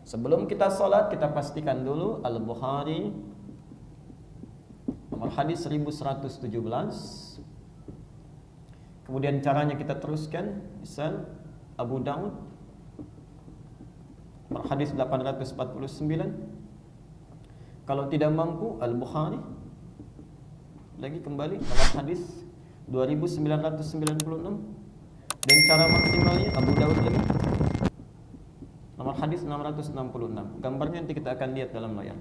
Sebelum kita sholat, kita pastikan dulu Al-Bukhari nomor hadis 1117. Kemudian caranya kita teruskan, misal Abu Daud nomor hadis 849. Kalau tidak mampu Al-Bukhari, lagi kembali nomor hadis 2996. Dan cara maksimalnya Abu Daud lagi nomor hadis 666. Gambarnya nanti kita akan lihat dalam layar.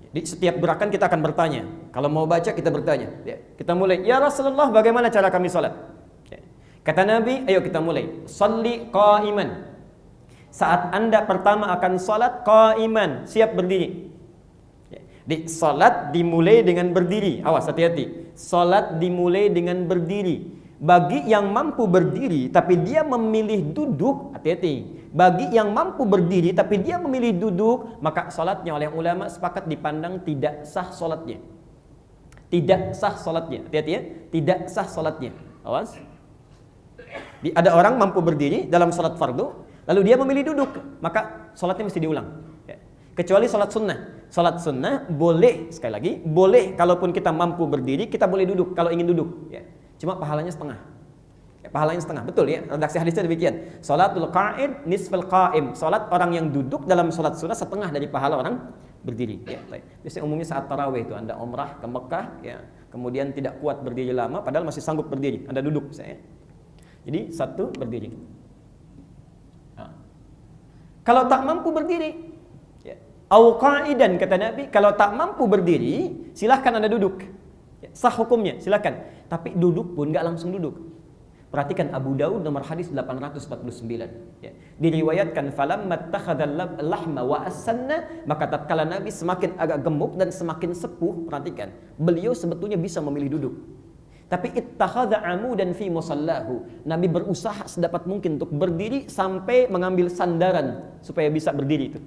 Di setiap gerakan kita akan bertanya. Kalau mau baca kita bertanya. Kita mulai, ya Rasulullah, bagaimana cara kami salat? Kata Nabi, ayo kita mulai. Shalli qa'iman. Saat Anda pertama akan salat, qa'iman, siap berdiri. Di salat dimulai dengan berdiri. Awas, hati-hati. Salat dimulai dengan berdiri. Bagi yang mampu berdiri tapi dia memilih duduk, hati-hati. Bagi yang mampu berdiri tapi dia memilih duduk, maka salatnya oleh ulama sepakat dipandang tidak sah salatnya. Tidak sah salatnya. Hati-hati ya, tidak sah salatnya. Awas. Ada orang mampu berdiri dalam salat fardu, lalu dia memilih duduk, maka salatnya mesti diulang. Kecuali salat sunnah. Salat sunnah boleh, sekali lagi, boleh kalaupun kita mampu berdiri, kita boleh duduk kalau ingin duduk. Cuma pahalanya setengah. Pahalanya setengah, betul ya. Redaksi hadisnya demikian. Salatul qa'id nisful qa'im. Salat orang yang duduk dalam salat sunnah setengah dari pahala orang berdiri. Biasanya umumnya saat tarawih itu Anda umrah ke Mekah, kemudian tidak kuat berdiri lama, padahal masih sanggup berdiri. Anda duduk, Jadi satu berdiri. Kalau tak mampu berdiri, au qa'idan, kata Nabi, kalau tak mampu berdiri, silahkan Anda duduk. Sah hukumnya, silahkan. Tapi duduk pun nggak langsung duduk. Perhatikan Abu Daud nomor hadis 849. Diriwayatkan falamma takhadzal lahma wa asanna, maka tatkala Nabi semakin agak gemuk dan semakin sepuh, perhatikan, beliau sebetulnya bisa memilih duduk. Tapi ittakhadha amudan fi musallahu. Nabi berusaha sedapat mungkin untuk berdiri sampai mengambil sandaran supaya bisa berdiri itu.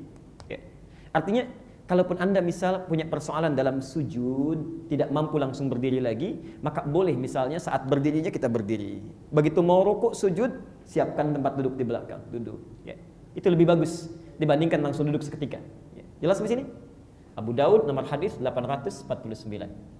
Artinya, kalaupun Anda misal punya persoalan dalam sujud, tidak mampu langsung berdiri lagi, maka boleh misalnya saat berdirinya kita berdiri. Begitu mau rukuk sujud, siapkan tempat duduk di belakang, duduk. Itu lebih bagus dibandingkan langsung duduk seketika. Jelas di sini? Abu Daud nomor hadis 849.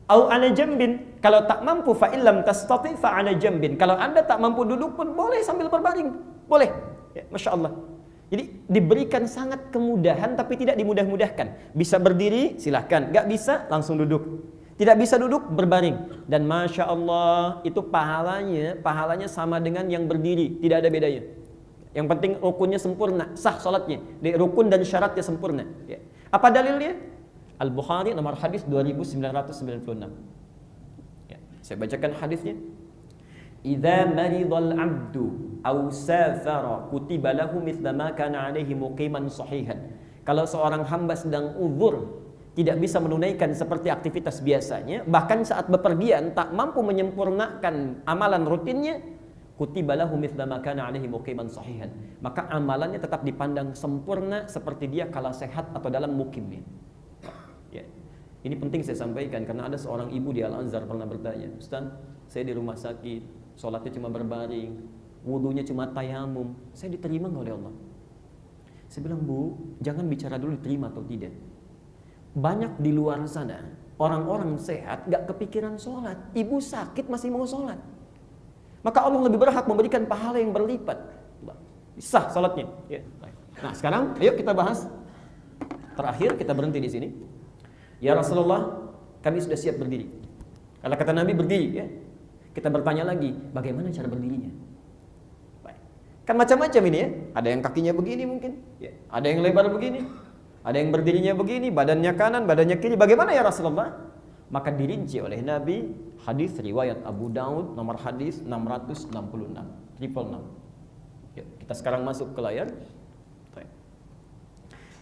Au ala jambin, kalau tak mampu fa illam tastati fa ala jambin. Kalau Anda tak mampu duduk pun boleh sambil berbaring. Boleh. Masya Allah. Jadi diberikan sangat kemudahan tapi tidak dimudah-mudahkan. Bisa berdiri, silahkan. Gak bisa, langsung duduk. Tidak bisa duduk, berbaring. Dan Masya Allah, itu pahalanya sama dengan yang berdiri. Tidak ada bedanya. Yang penting rukunnya sempurna, sah salatnya. Rukun dan syaratnya sempurna. Apa dalilnya? Al-Bukhari nomor hadis 2996. Saya bacakan hadisnya. Idza maridal 'abdu aw safara kutiba lahu mithla ma kana 'alaihi muqiman sahihan. Kalau seorang hamba sedang uzur, tidak bisa menunaikan seperti aktivitas biasanya, bahkan saat bepergian tak mampu menyempurnakan amalan rutinnya, kutiba lahu mithla ma kana 'alaihi muqiman sahihan. Maka amalannya tetap dipandang sempurna seperti dia kala sehat atau dalam mukimnya. Ini penting saya sampaikan karena ada seorang ibu di Al-Azhar pernah bertanya, Ustaz, saya di rumah sakit, sholatnya cuma berbaring, wudunya cuma tayamum, saya diterima nggak oleh Allah? Saya bilang, Bu, jangan bicara dulu diterima atau tidak. Banyak di luar sana orang-orang sehat nggak kepikiran sholat, ibu sakit masih mau sholat, maka Allah lebih berhak memberikan pahala yang berlipat. Sah sholatnya. Nah sekarang ayo kita bahas terakhir, kita berhenti di sini. Ya Rasulullah, kami sudah siap berdiri. Kalau kata Nabi berdiri, kita bertanya lagi, bagaimana cara berdirinya? Kan macam-macam ini ya. Ada yang kakinya begini mungkin, ada yang lebar begini, ada yang berdirinya begini, badannya kanan, badannya kiri. Bagaimana ya Rasulullah? Maka dirinci oleh Nabi, hadis riwayat Abu Daud nomor hadis 666, 666. Kita sekarang masuk ke layar.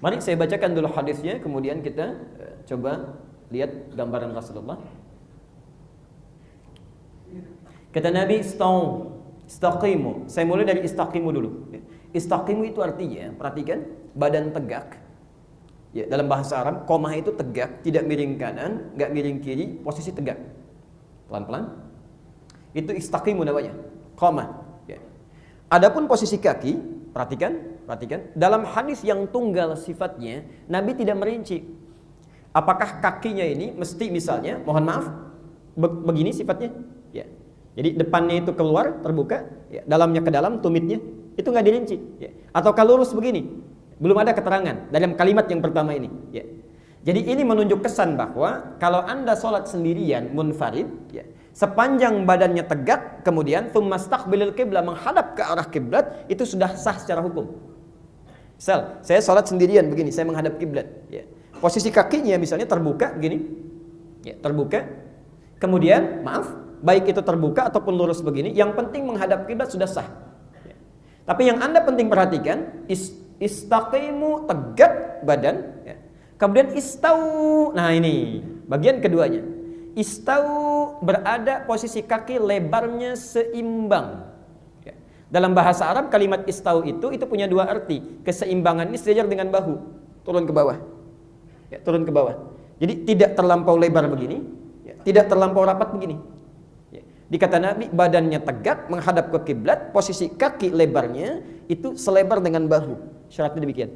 Mari saya bacakan dulu hadisnya, kemudian kita coba lihat gambaran Rasulullah. Kata Nabi, istaqimu. Saya mulai dari istaqimu dulu. Istaqimu itu artinya, perhatikan, badan tegak. Dalam bahasa Arab, qomah itu tegak, tidak miring kanan, nggak miring kiri, posisi tegak. Pelan-pelan. Itu istaqimu namanya. Qamah. Ya. Adapun posisi kaki, perhatikan, dalam hadis yang tunggal sifatnya, Nabi tidak merinci. Apakah kakinya ini mesti misalnya, mohon maaf, begini sifatnya? Ya. Jadi depannya itu keluar, terbuka, ya. Dalamnya ke dalam, tumitnya, itu nggak dirinci. Ya. Ataukah lurus begini? Belum ada keterangan dalam kalimat yang pertama ini. Ya. Jadi ini menunjuk kesan bahwa kalau Anda sholat sendirian, munfarid, ya, sepanjang badannya tegak, kemudian tsumastaqbilil qiblah, menghadap ke arah kiblat, itu sudah sah secara hukum. Misal, saya sholat sendirian begini, saya menghadap kiblat. Ya. Posisi kakinya misalnya terbuka begini, ya, terbuka. Kemudian, maaf, baik itu terbuka ataupun lurus begini, yang penting menghadap kiblat sudah sah. Ya. Tapi yang Anda penting perhatikan, istaqimu, tegak badan. Ya. Kemudian istau, nah ini bagian keduanya. Istau berada posisi kaki lebarnya seimbang. Ya. Dalam bahasa Arab kalimat istau itu punya dua arti. Keseimbangan ini sejajar dengan bahu, turun ke bawah. Ya, turun ke bawah. Jadi tidak terlampau lebar begini, ya, tidak terlampau rapat begini. Ya. Dikata Nabi, badannya tegak menghadap ke kiblat, posisi kaki lebarnya itu selebar dengan bahu. Syaratnya demikian.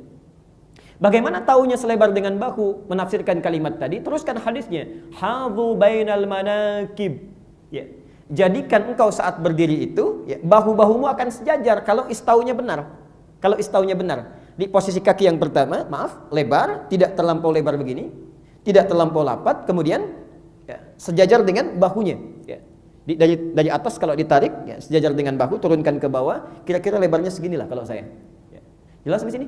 Bagaimana taunya selebar dengan bahu? Menafsirkan kalimat tadi, teruskan hadisnya. Hadzu bainal manakib. Ya. Jadikan engkau saat berdiri itu, ya, bahu-bahumu akan sejajar kalau istaunya benar. Kalau istaunya benar. Di posisi kaki yang pertama, maaf, lebar, tidak terlampau lebar begini, tidak terlampau lapat, kemudian ya, sejajar dengan bahunya. Ya. Dari atas kalau ditarik, ya, sejajar dengan bahu, turunkan ke bawah, kira-kira lebarnya seginilah kalau saya. Ya. Jelas di sini?